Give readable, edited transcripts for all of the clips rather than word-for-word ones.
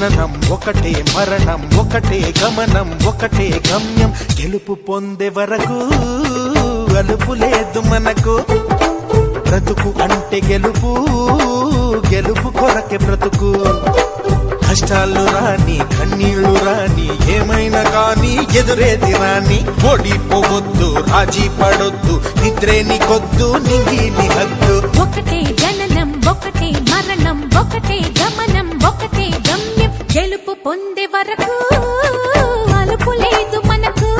జననం ఒకటే మరణం ఒకటే గమనం ఒకటే గమ్యం గెలుపు పొందే వరకు అలుపు లేదు మనకు బ్రతుకు అంటే గెలుపు గెలుపు కొరకే బ్రతుకు కష్టాలు రాని కన్నీళ్లు రాని ఏమైనా కాని ఎదురేది రాని ఓడిపోవద్దు రాజీ పడొద్దు నిద్రే నీకొద్దు నింగి నీ హద్దు ఒకటే జననం ఒకటే మరణం ఒకటే గమనం ఒకటే గమ్యం గెలుపు పొందే వరకు అలుపు లేదు మనకు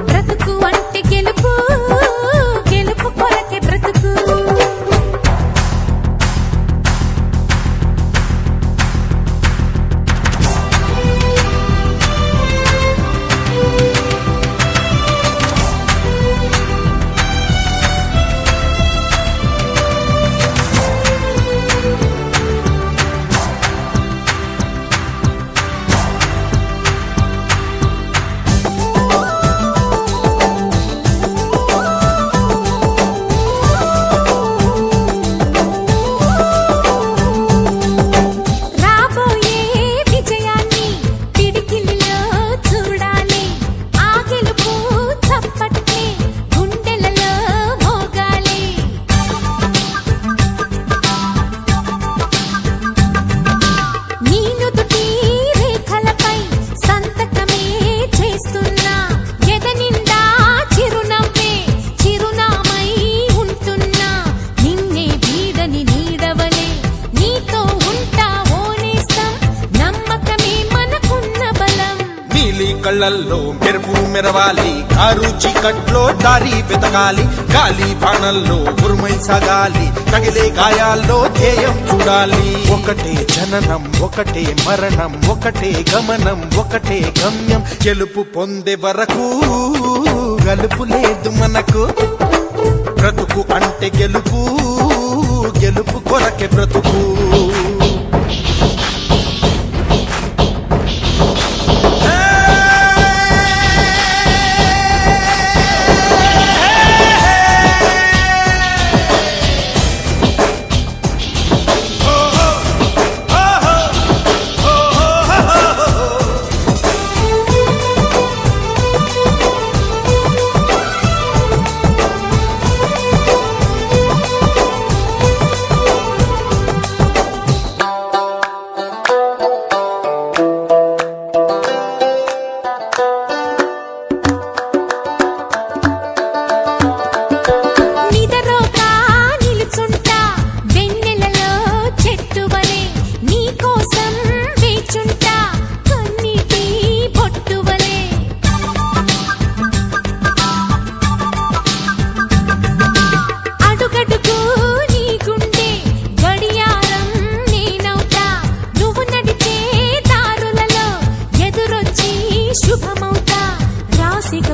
బ్రతుకు అంటే గెలుపు గెలుపు కొరకే బ్రతుకు కళ్ళల్లో మెరుపు మెరవాలి కారు చీకట్లో దారి వెతకాలి గాలి బాణల్లో ఉరుమై సాగాలి తగిలే గాయాల్లో ధ్యేయం చూడాలి ఒకటే జననం ఒకటే మరణం ఒకటే గమనం ఒకటే గమ్యం గెలుపు పొందే వరకు గలుపు లేదు మనకు బ్రతుకు అంటే గెలుపు గెలుపు కొరకే బ్రతుకు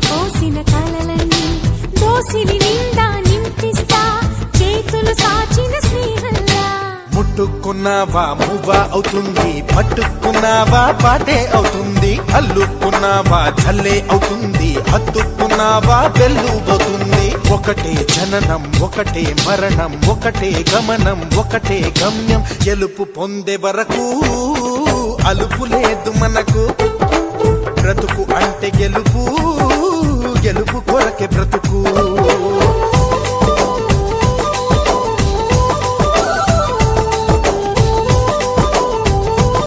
పోసిన కలలన్నీ దోసిలి నిండా నింపిస్తా చేతులు సాచిన స్నేహంలా ముట్టుకున్నావా మువ్వా అవుతుంది పట్టుకున్నావా పాటే అవుతుంది అల్లుకున్నావా జల్లే అవుతుంది హత్తుకున్నావా వెల్లుబోతుంది ఒకటే జననం ఒకటే మరణం ఒకటే గమనం ఒకటే గమ్యం గెలుపు పొందే వరకు అలుపు లేదు మనకు బ్రతుకు అంటే గెలుపు గెలుపు కొరకే బ్రతుకు